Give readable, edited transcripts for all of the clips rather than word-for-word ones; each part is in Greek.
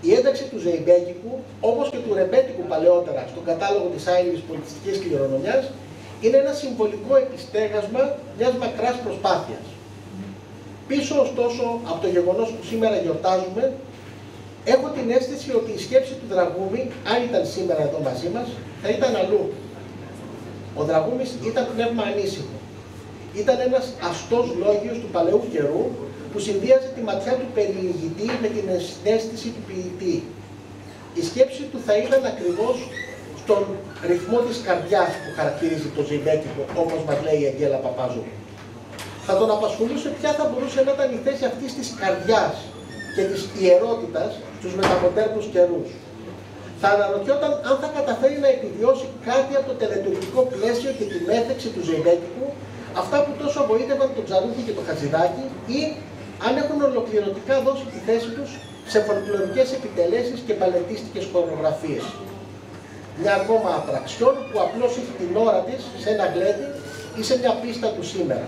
Η ένταξη του ζεϊμπέκικου, όπως και του ρεμπέτικου παλαιότερα στον κατάλογο της άειλης πολιτιστικής κληρονομιάς, είναι ένα συμβολικό επιστέγασμα μιας μακράς προσπάθειας. Πίσω ωστόσο από το γεγονός που σήμερα γιορτάζουμε, έχω την αίσθηση ότι η σκέψη του Δραγούμη, αν ήταν σήμερα εδώ μαζί μας, θα ήταν αλλού. Ο Δραγούμης ήταν πνεύμα ανήσυχο. Ήταν ένας αστός λόγιος του παλαιού καιρού που συνδύαζε τη ματιά του περιηγητή με την συναίσθηση του ποιητή. Η σκέψη του θα ήταν ακριβώς στον ρυθμό της καρδιάς που χαρακτηρίζει το ζεϊμπέκικο, όπως μας λέει η Αγγέλα Παπάζου. Θα τον απασχολούσε ποια θα μπορούσε να ήταν η θέση αυτής της καρδιάς και της ιερότητας στους μεταμοντέρνους καιρούς. Θα αναρωτιόταν αν θα καταφέρει να επιβιώσει κάτι από το τελετουργικό πλαίσιο και τη μέθεξη του ζεϊμπέκικου, αυτά που τόσο απογοήτευαν τον Τζαρούχη και τον Χατζηδάκη, ή αν έχουν ολοκληρωτικά δώσει τη θέση τους σε φολκλωρικές επιτελέσεις και μπαλετίστικες χορογραφίες. Μια ακόμα ατραξιόν που απλώς έχει την ώρα της σε ένα γλέντι ή σε μια πίστα του σήμερα.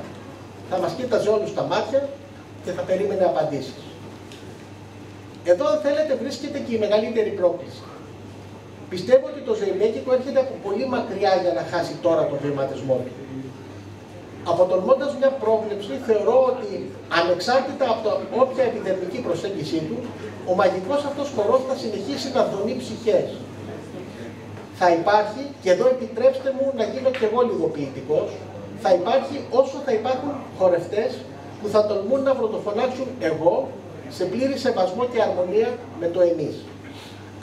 Θα μας κοίταζε όλους στα μάτια και θα περίμενε απαντήσεις. Εδώ, αν θέλετε, βρίσκεται και η μεγαλύτερη πρόκληση. Πιστεύω ότι το ζεϊμπέκικο έρχεται από πολύ μακριά για να χάσει τώρα τον βηματισμό του. Αποτολμώντας μια πρόβλεψη, θεωρώ ότι ανεξάρτητα από το όποια επιδερμική προσέγγιση του, ο μαγικός αυτός χορός θα συνεχίσει να δονεί ψυχές. Θα υπάρχει, και εδώ επιτρέψτε μου να γίνω κι εγώ λίγο ποιητικός, θα υπάρχει όσο θα υπάρχουν χορευτές που θα τολμούν να πρωτοφωνάξουν εγώ σε πλήρη σεβασμό και αρμονία με το εμείς.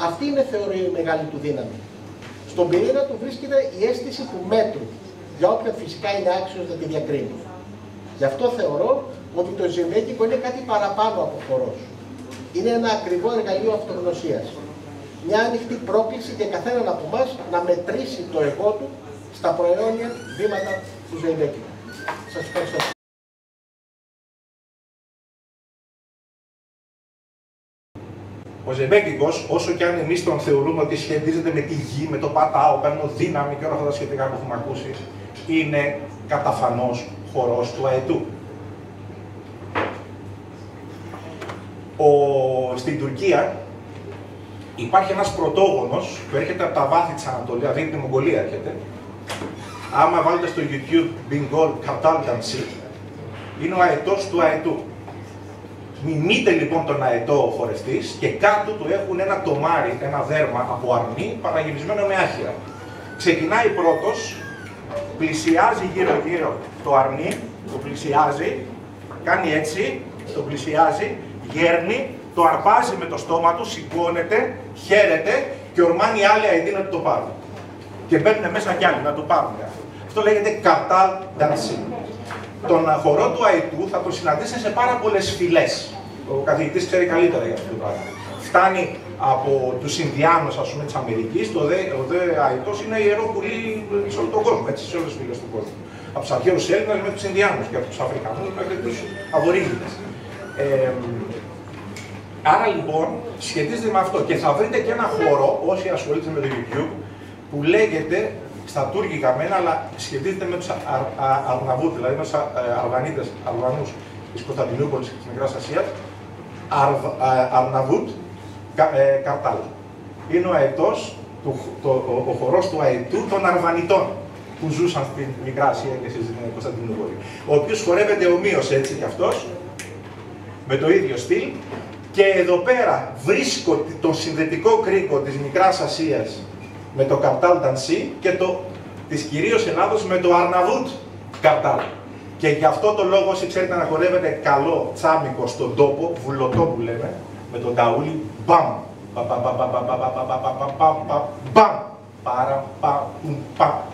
Αυτή είναι, θεωρώ, η μεγάλη του δύναμη. Στον πυρήνα του βρίσκεται η αίσθηση του μέτρου, για όποιον φυσικά είναι άξιος να τη διακρίνει. Γι' αυτό θεωρώ ότι το ζεϊμπέκικο είναι κάτι παραπάνω από χορός. Είναι ένα ακριβό εργαλείο αυτογνωσίας. Μια ανοιχτή πρόκληση για καθέναν από εμάς να μετρήσει το εγώ του στα προαιώνια βήματα του ζεϊμπέκικου. Σας ευχαριστώ. Ο ζεϊμπέκικος, όσο και αν εμείς τον θεωρούμε ότι σχετίζεται με τη γη, με το πατάο, παίρνω δύναμη και όλα αυτά τα σχετικά που έχουμε ακούσει, είναι καταφανώς χορός του αετού. Στην Τουρκία υπάρχει ένας πρωτόγονος που έρχεται από τα βάθη της Ανατολίας, δηλαδή την Μογγολία έρχεται. Άμα βάλετε στο YouTube Bengal Kartal Dansi, είναι ο αετός του αετού. Μιμείται λοιπόν τον αετό χορευτής και κάτω του έχουν ένα τομάρι, ένα δέρμα από αρνί παραγυρισμένο με άχυρα. Ξεκινάει πρώτος, πλησιάζει γύρω-γύρω το αρνί, το πλησιάζει, κάνει έτσι, το πλησιάζει, γέρνει, το αρπάζει με το στόμα του, σηκώνεται, χαίρεται και ορμάνει οι άλλοι αετοί να το πάρουν. Και μπαίνουν μέσα κι άλλοι να το πάρουν. Αυτό λέγεται Kartal Dansi. Τον χορό του αετού θα το συναντήσει σε πάρα πολλές φυλές. Ο καθηγητής ξέρει καλύτερα για αυτό το πράγμα. Φτάνει από τους Ινδιάνους, ας πούμε, της Αμερικής, ο δε αετός είναι ιερό πουλί σε όλο τον κόσμο, έτσι, σε όλες τις φυλές του κόσμου. Από τους αρχαίους Έλληνες μέχρι τους Ινδιάνους και από τους Αφρικανούς μέχρι τους Αβορίγινες. Άρα λοιπόν σχετίζεται με αυτό και θα βρείτε και ένα χώρο, όσοι ασχολείστε με το YouTube, που λέγεται στα τουρκικά μένα, αλλά σχετίζεται με τους Αρναβούτ, δηλαδή με τους Αργανούς της Κωνσταντινούπολης και της Μικράς Ασίας, Αρναβούτ Καρτάλ. Είναι ο αετός, ο χορός του αετού των Αρβανιτών που ζούσαν στην Μικρά Ασία και στην Κωνσταντινούπολη. Ο οποίος χορεύεται ομοίως έτσι κι αυτός, με το ίδιο στυλ. Και εδώ πέρα βρίσκω τον συνδετικό κρίκο της Μικράς Ασίας με το Kartal Dansi και της κυρίως Ελλάδος με το Αρναβούτ Kartal. Και γι' αυτό το λόγο, όσοι ξέρετε να χορεύετε καλό τσάμικο στον τόπο, βουλωτό που λέμε, με τον ταούλι, μπαμ,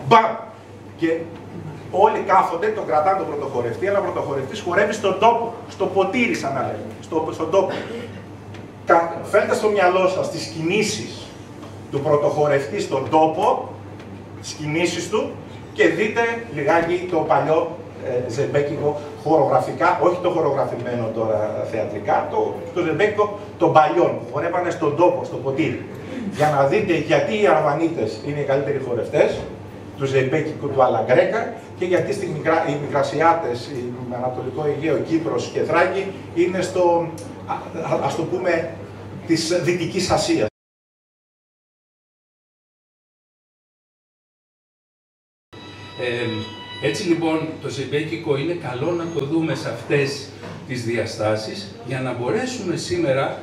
μπαμ, και όλοι κάθονται, τον κρατάνε τον πρωτοχορευτή, αλλά ο πρωτοχορευτής χορεύει στον τόπο, στο ποτήρι σαν να λέμε, στον τόπο. Φέρτε στο μυαλό σας τις κινήσεις του πρωτοχορευτή στον τόπο, τις κινήσεις του, και δείτε λιγάκι το παλιό ζεϊμπέκικο χορογραφικά, όχι το χορογραφημένο τώρα θεατρικά, το ζεϊμπέκικο των παλιών που χορεύανε στον τόπο, στο ποτήρι. Για να δείτε γιατί οι Αρβανίτες είναι οι καλύτεροι χορευτές του ζεϊμπέκικου του Αλαγκρέκα και γιατί οι Μικρασιάτες, η Ανατολικό Αιγαίο, Κύπρος και Θράκη είναι στο, ας το πούμε, της Δυτικής Ασίας. Έτσι λοιπόν το ζεμπέκικο είναι καλό να το δούμε σε αυτές τις διαστάσεις για να μπορέσουμε σήμερα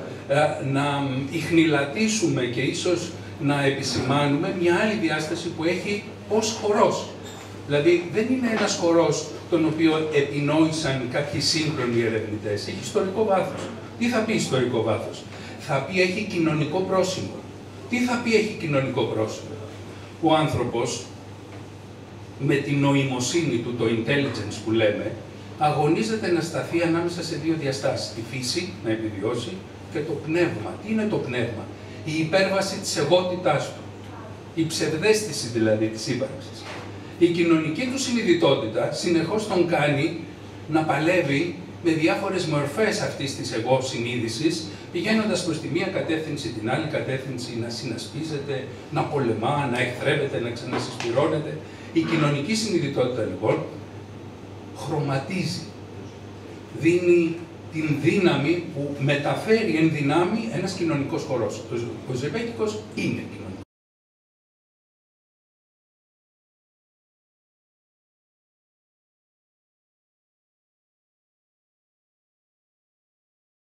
να ιχνηλατήσουμε και ίσως να επισημάνουμε μια άλλη διάσταση που έχει ως χορός. Δηλαδή δεν είναι ένας χορός τον οποίο επινόησαν κάποιοι σύγχρονοι ερευνητές, έχει ιστορικό βάθος. Τι θα πει ιστορικό βάθος? Θα πει έχει κοινωνικό πρόσημο. Τι θα πει έχει κοινωνικό πρόσημο? Ο άνθρωπος με την νοημοσύνη του, το intelligence που λέμε, αγωνίζεται να σταθεί ανάμεσα σε δύο διαστάσεις. Τη φύση, να επιβιώσει, και το πνεύμα. Τι είναι το πνεύμα? Η υπέρβαση της εγότητάς του. Η ψευδαίσθηση δηλαδή της ύπαρξης. Η κοινωνική του συνειδητότητα συνεχώς τον κάνει να παλεύει με διάφορες μορφές αυτής της εγώ συνείδησης, πηγαίνοντας προς τη μία κατεύθυνση, την άλλη κατεύθυνση, να συνασπίζεται, να πολεμά, να εχθρεύεται, να ξανασυσπυρώνεται. Η κοινωνική συνειδητότητα λοιπόν χρωματίζει, δίνει την δύναμη που μεταφέρει εν δυνάμει ένας κοινωνικός χορός. Ο ζεμπέκικος είναι κοινωνικός.